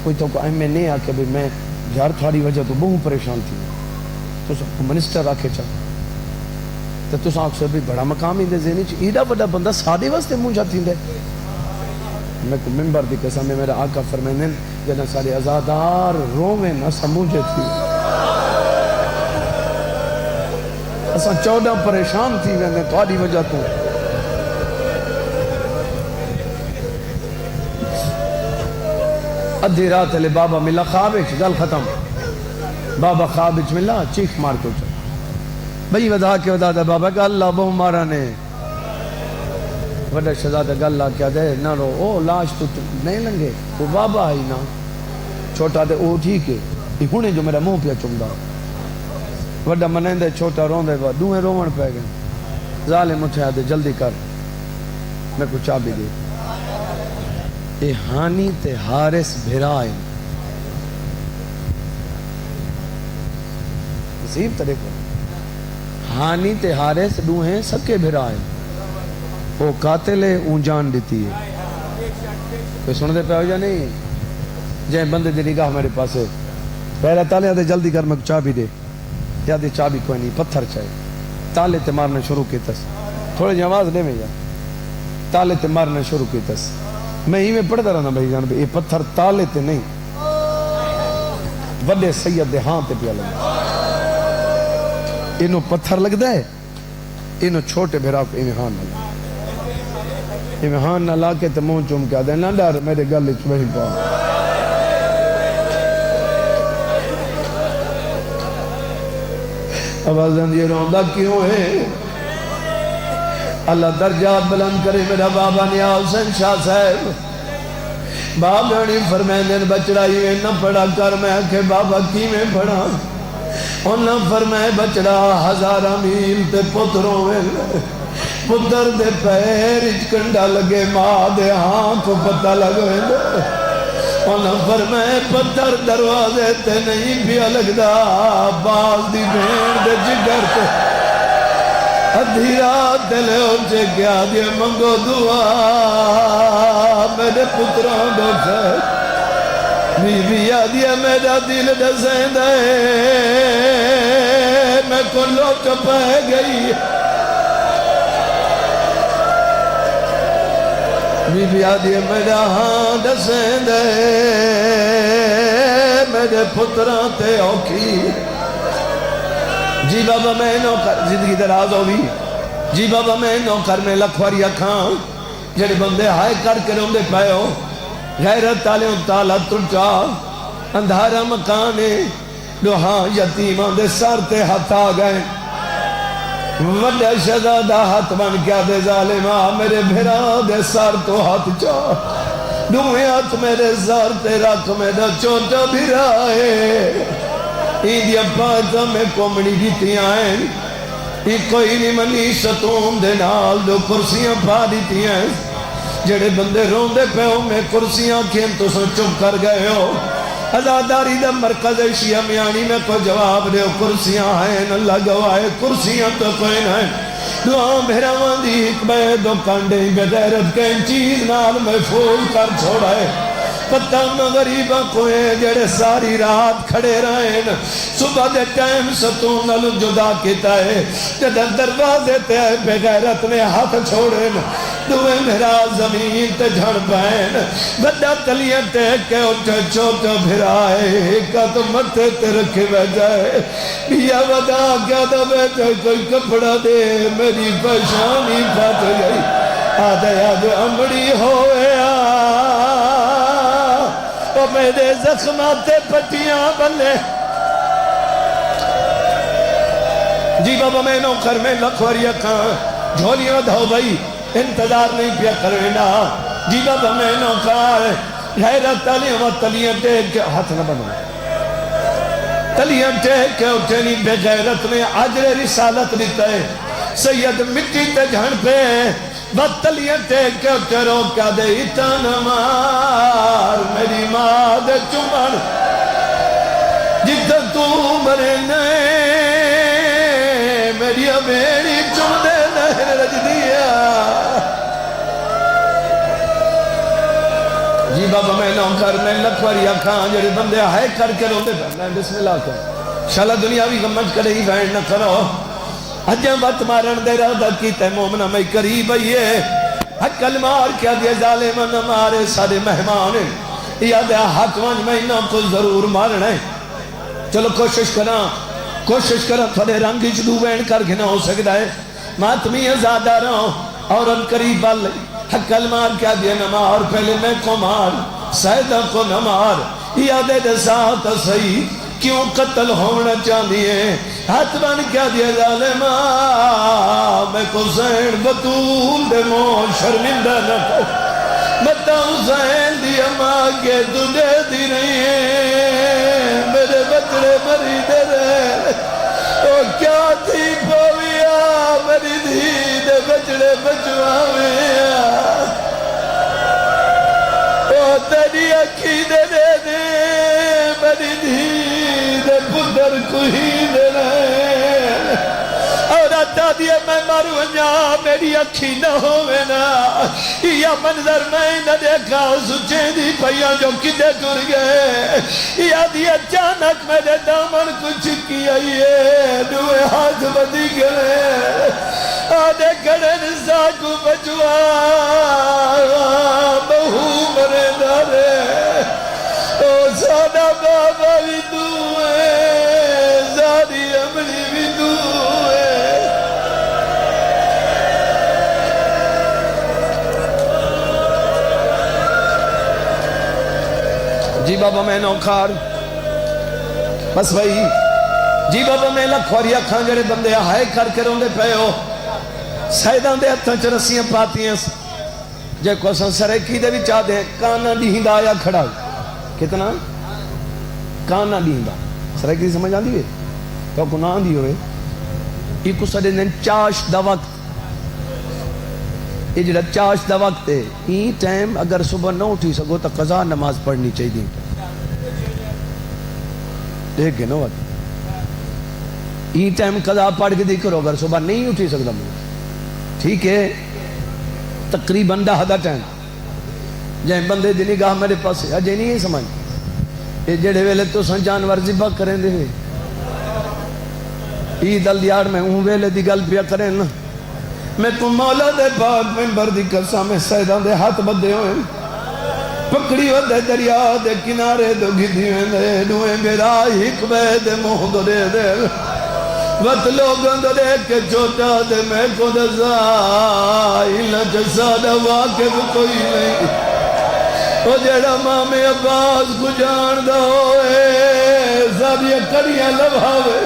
کوئی تو کو میں نہیں آکھا بھی میں یار تھوڑی وجہ تو بہت پریشان تھی تو ساں منسٹر آکھے چاہ تو ساں آکھ سے بھی بڑا مقام ہی دے ذہنی چاہ ایڈا بڑا بندہ سادے واسطے مونجا تھی دے میں کو ممبر دی قسم میں میرا آقا فرمائن جنہاں سارے ازادار رومیں نہ سموجے تھی اساں 14 پریشان تھی میں تھوڑی وجہ تو ادھی رات لے بابا ملا خوابش گل ختم بابا خوابش ملا چیخ مار کو چل بھئی ودا کے ودا دا بابا کہ اللہ بہو مارا نے وڈا شہزادہ کہ اللہ کیا دے نہ رو او لاش تو نہیں لنگے وہ بابا ہی نا چھوٹا دے او ٹھیک ہے یہ ہونے جو میرا منہ پیا چمدا وڈا منین دے چھوٹا رون دے با دوئے رومن پہ گئے ظالم اٹھا دے جلدی کر میں کو چابی دے اے ہانی تے حارس بھرائیں نصیب طریقہ ہانی تے حارس دوہیں سکے بھرائیں وہ قاتل ہے اون جان دیتی ہے کوئی سن دے پہ ہو جا نہیں جائیں بندے دی نگاہ میرے پاس ہے پہلے تالے آدھے جلدی کر میں چابی دے یا دے چابی کوئی نہیں پتھر چاہے تالے تے مارنے شروع کی تس تھوڑے جی آواز دے میں جا تالے تے مارنے شروع کی تس میں ہی میں پڑھتا رہنا بھائی جان یہ پتھر تالے تے نہیں وڈے سید دے ہاں تے پیا لگا انہوں پتھر لگ دے انہوں چھوٹے بھیرا کو امہان نہ لا امہان نہ لا کے تمون چوم کیا دے نہ ڈر میرے گل چوہی پا آوازن یہ روندہ کیوں ہے اللہ درجات بلند کرے میرا بابا نیا حسین شاہ صاحب بابا نے فرمائے بچڑا یہ نہ پڑھا کر میں کہ بابا کی میں پڑھا انہاں فرمائے بچڑا 1000 میل تے پتروں میں پتر دے پیر کنڈا لگے ماں دے ہاں کو پتہ لگے انہاں فرمائے پتر دروازے تے نہیں بھی لگدا باز دی بھین دے جگر تے ادھی رات دلے اچھے کیا دے منگو دعا میرے پتروں دو خیر بی بی آدیا میرا دل دسیں دے میں کلو چپے گئی بی بی آدیا میرا ہاں دسیں دے میرے پتران تے اوکھی جی بابا میں نوکر زندگی دراز ہوگی جی بابا میں نوکر میں لکھواری اکھاں جڑے بندے ہائے کر کے روندے پائے ہو غیرت تالے تالا ترچا اندھارا مکانے لوہاں یتیمان دے سار تے ہاتھ آ گئے وڈا شہزادہ ہاتھ بن کیا دے ظالمہ میرے بھیرا دے سار تو ہاتھ چاہ دوئے ہاتھ میرے سار تے رکھ میرا چوٹا بھیرا ہے ایدیا پاتا میں کومڑی دیتی آئیں یہ کوئی نہیں منی ستون دے نال دو کرسیاں پا دیتی ہیں جڑے بندے روندے پہ ہو میں کرسیاں کھین تو سو چپ کر گئے ہو ازاداری دا مرکز شیعہ میانی میں کوئی جواب دے کرسیاں ہیں اللہ گوائے کرسیاں تو کوئی نہیں دعا میرا واندی حکمہ دو کانڈے بغیرت کہیں چیز نال محفوظ کر چھوڑا ہے پتہ مغریبہ کوئے جڑے ساری رات کھڑے رہیں صبح دے ٹائم ستون نلو جدا کیتا ہے جدہ دروازے تے بغیرت نے ہاتھ چھوڑیں دوئے میرا زمین تے جھڑ پائیں بڑا تلیاں تے کہ اٹھے چھوٹا بھرائے ایک تو مٹھے تے رکھے بیجائے بیا ودا کیا دا بیٹھے کوئی کپڑا دے میری پشانی پھٹ گئی آدھے آج امڑی ہویا او میرے زخمات پٹیاں بلے جی بابا میں نوکر میں لکھوری اکھاں جھولیاں دھو بھئی انتظار نہیں پیا کرنا جی بابا میں نوکر غیرت تلیاں و تلیاں ٹیک کے ہاتھ نہ بنو تلیاں ٹیک کے اٹھے نہیں بے غیرت میں عجر رسالت دیتا ہے سید مٹی تے جھن پہ بات تلیاں ٹیک کے اٹھے رو کیا دے اتنا مار میری ماں دے چمن جتا تو مرے نئے میری میری چم دے نہر رج دیا جی بابا میں نوکر میں لکھوری اکھاں جڑے بندے آئے کر کے روتے میں بسم اللہ کر شاءاللہ دنیاوی غمت کرے ہی بہن نہ کرو حجاں بات مارن دے رہا کیتے مومنہ میں قریب آئیے حقل مار کیا دیا ظالم نہ مارے سارے مہمان یاد ہے حق وانج میں انہوں کو ضرور مارنا ہے چلو کوشش کرنا تھوڑے رنگی چدو بین کر کے نہ ہو سکتا ہے ماتمی ازادہ رہو اور ان قریب بل حقل مار کیا دیا نہ مار پہلے میں کو مار سیدہ کو نہ مار یاد ہے ساتھ صحیح کیوں قتل ہونا چاہتی ہے ہاتھ بن کیا دیا ظالمہ میں کو زین بطول دے مو شرمندہ نہ کو متا حسین دی اماں کے تجھے دی رہی ہے میرے بچڑے مری دے رہے او کیا تھی پویا میری دھی دے بچڑے بچوامیا او تیری اکھی دے دے دے میری دھی دے پتر کوئی دے رہے اور آتا دیا میں مارو انجا میری اکھی نہ ہوئے نا یا منظر میں نہ دیکھا سچے دی پہیاں جو کدے گر گئے یا دیا اچانک میرے دامن کو چکی آئیے دوئے ہاتھ بدی گئے آدھے کڑے نسا کو بچوا بہو مرے دارے او سادہ بابا بھی دوئے زادی امری بھی دوئے جی بابا میں نوکار بس بھائی جی بابا میں لکھوری اکھاں جڑے بندے آئے کر کے روندے پہ ہو سیدان دے ہتھاں چ رسیاں پاتی ہیں جے کو سنسرے کی دے بھی چاہ دیں کانا دی ہندہ آیا کھڑا کتنا کانا دی ہندہ سرے کی سمجھ آن دیئے تو گناہ دی ہوئے ایک سڑے نے چاش دا وقت یہ جڑا چاش دا وقت ہے این ٹائم اگر صبح نہ اٹھی سکو تو قضا نماز پڑھنی چاہیے دی دیکھ گئے نا وقت این ٹائم قضا پڑھ کے دیکھ کرو اگر صبح نہیں اٹھی سکتا مجھے ٹھیک ہے تقریباً 10 دا ٹائم جائیں بندے دی نگاہ میرے پاس ہے اجے نہیں سمجھ یہ جڑے ویلے تو سن جانور ذبح کریں دے عید الیار میں ہوں ویلے دی گل پیا کریں نا میں تو مولا دے بعد ممبر دی قسم میں سیدان دے ہاتھ بدے ہوئے پکڑی ودے دریا دے کنارے دو گھدی میں دے دوئے میرا ہک بے دے موہ دو دے دے وقت لوگوں دو دے کے چھوٹا دے میں کو دزائی لجسا دا واقف کوئی نہیں او جیڑا مام عباس کو جان دا ہوئے زادیاں کڑیاں لبھاوے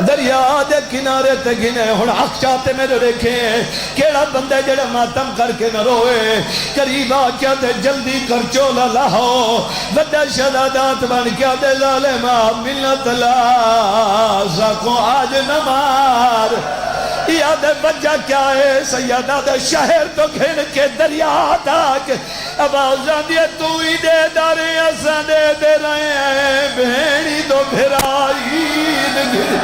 دریا دے کنارے تے گنے ہن حق چاہتے میرے رکھے کیڑا بندے جڑا ماتم کر کے نہ روئے قریب آ کیا دے جلدی کر چولا لاہو وڈا شہادات بن کیا دے ظالمہ ملت لا سکو آج نمار یاد بچہ کیا ہے سیدہ دے شہر تو گھن کے دریا تاک اب آزان دیا تو ہی دے دارے اساں دے رہے ہیں بہنی تو بھرائید گر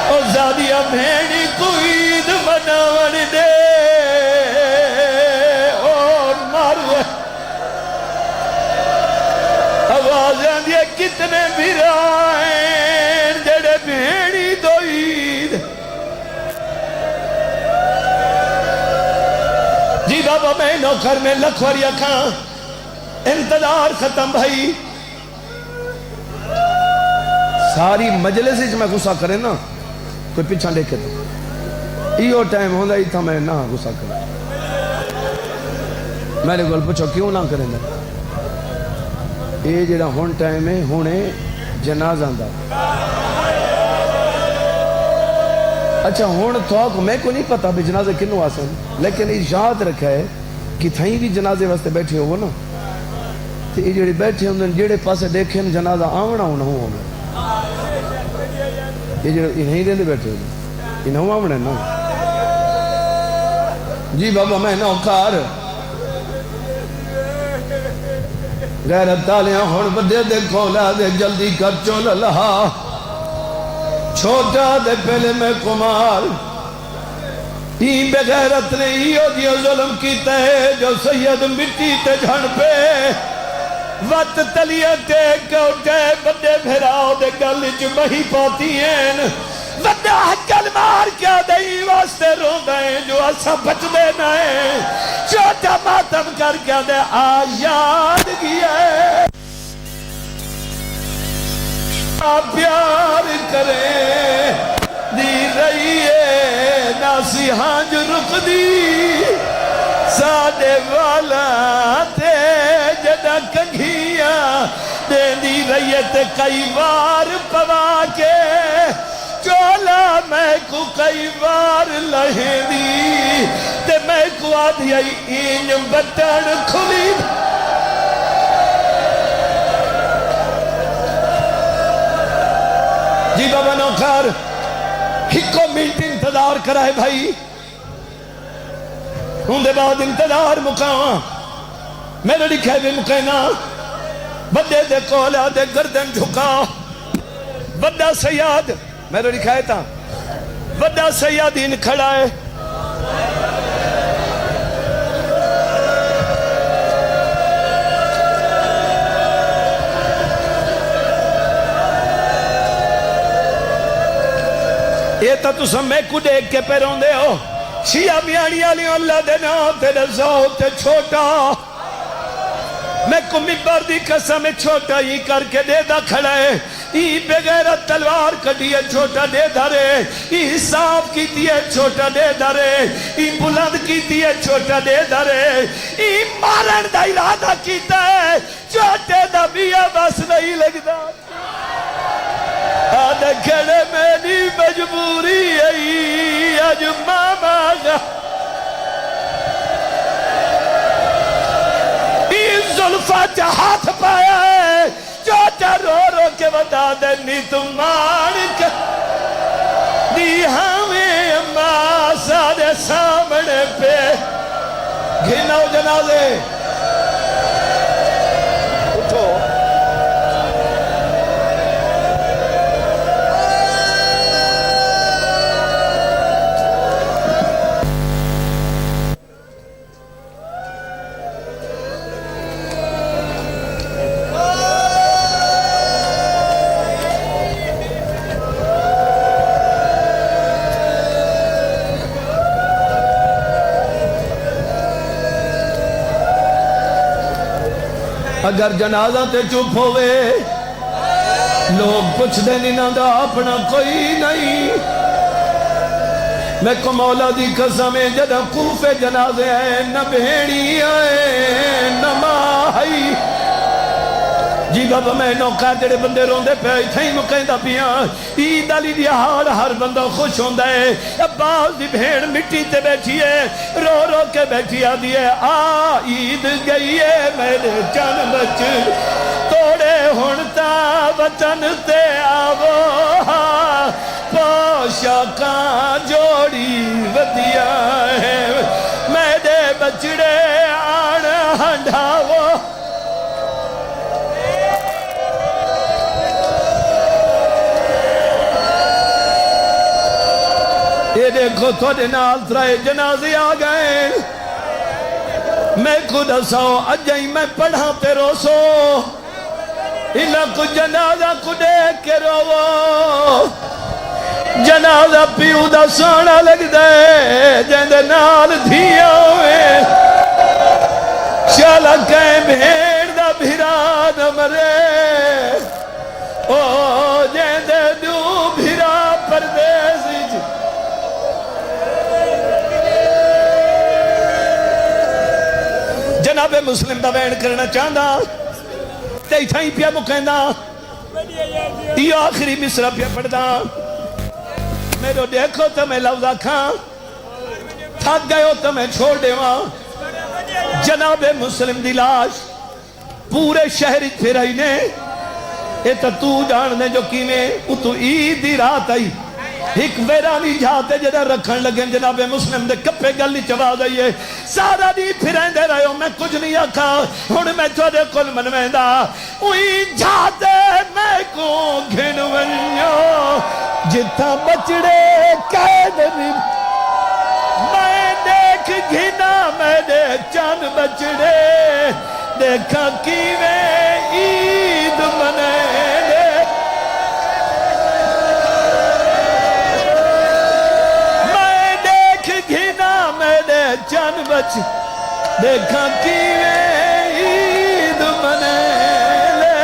اور زادیہ بہنی کو عید مناون دے اور ماروے اب آزان دیا کتنے بھرائیں جڑے بہنی تو عید جی بابا میں نوکر میں لکھوری اکھاں انتظار ختم بھائی ساری مجلس ہی میں غصہ کرے نا کوئی پیچھا دیکھے تو ایو ٹائم ہوندہ ہی تھا میں نہ غصہ کرے میرے کو پوچھو کیوں نہ کریں گے؟ یہ جڑا ہون ٹائم ہے ہونے جنازہ دا. اچھا ہون تو میں کو نہیں پتا بھی جنازے کنوں آسن، لیکن یاد رکھا ہے کہ تھائیں بھی جنازے واسطے بیٹھے ہو نا، تو یہ جڑے بیٹھے ہوں جڑے پاسے دیکھیں جنازہ آونا ہونا ہونا، یہ جڑے انہیں دے بیٹھے ہو انہوں آونا نا. جی بابا میں نوکار غیرت تالیاں ہون بدے دے کھولا دے جلدی کر چول لہا چھوٹا دے پہلے میں کمال تین بغیرت نے ہیو دیو ظلم کیتا ہے جو سید مٹی تے جھڑ پہ وقت تلیہ ٹیک اٹھے بدے بھیراؤ دے گلچ مہی پاتی ہیں بدہ حکل مار کیا دئی واسطے رو دیں جو اسا بچ دے نائیں چھوٹا ماتم کر کیا دے آیاد گیا ہے پیار کرے دی رہی ہے ناسیحاں جو رک دی ساڑے والا تے جدہ کنگھیاں دے دی رہی ہے تے کئی بار پوا کے چولا میں کو کئی بار لہیں دی تے میں کو آدھی آئی اینج بٹن کھلی جی بابا نوکار ہکو منٹ انتظار کرائے بھائی ان دے بعد انتظار مکاں میرے لکھے بھی مکینا بدے دے کولا دے گردن جھکا بدہ سیاد میرے لکھے تھا بدہ سیادین کھڑا ہے یہ تو سب میں کو دیکھ کے پیروں دے ہو شیعہ میانی علی اللہ دے نام تیرے زوت چھوٹا میں کو مبر دی قسم چھوٹا ہی کر کے دے دا کھڑا ہے ای بغیرت تلوار کٹی ہے چھوٹا دے دھرے ای حساب کیتی ہے چھوٹا دے دھرے ای بلند کیتی ہے چھوٹا دے دھرے ای مارن دا ارادہ کیتا ہے چھوٹے دا بیا بس نہیں لگتا آدھے کھڑے میری مجبوری آئی آج ماما گا این ظلفہ چا ہاتھ پایا ہے چوٹا رو رو کے بتا دے نی تم مانک دی ہمیں اماں سارے سامنے پہ گھناؤ جنازے اٹھو اگر جنازہ تے چپ ہوئے لوگ پوچھ دے نہ دا اپنا کوئی نہیں میں کو مولا دی قسم جدہ کوفے جنازے ہیں نہ بھیڑی آئے نہ ماہی جی بابا میں نوکار جڑے بندے روندے پہ تھیں مکہندہ پیاں عید علی دی ہار ہر بندہ خوش ہوندہ ہے عباس دی بھیڑ مٹی تے بیٹھی ہے رو رو کے بیٹھی آدھی ہے عید گئی ہے میرے جان بچ توڑے ہونتا وطن تے آوو پوشاکاں جوڑی ودیا ہے میرے بچڑے آن ہنڈاوو یہ دیکھو تھوڑے نال ترائے جنازے آ گئے میں خود ہساؤ اجائی میں پڑھا تے روسو انہاں کو جنازہ کو دیکھ کے رو جنازہ پیو دا سونا لگ دے جندے نال دھیا ہوئے شالا کہیں بھیڑ دا بھیرا نہ مرے او جندے دو بھیرا پردیسی مسلم دا وین کرنا چاہتا تے ہی پیا مکیندا یہ آخری مصرع پیا پڑھدا میرے دیکھو تو میں لفظہ کھاں تھک گئے ہو تو میں چھوڑ دے وہاں جناب مسلم دی لاش پورے شہر پھر آئی نے یہ تو جاننے جو کی میں تو عید دی رات آئی ایک ویرانی جاتے جدہ رکھن لگیں جناب مسلم دے کپے گلی چوا دائیے سارا دی پھریں دے رہے ہو میں کچھ نہیں آکھا ہون میں چودے کل منویندہ اوئی جاتے میں کو گھنوئیوں جتا بچڑے قید نہیں میں دیکھ گھنا میں دے چند بچڑے دیکھا کیویں عید منے چند بچ دیکھا کیویں عید منے لے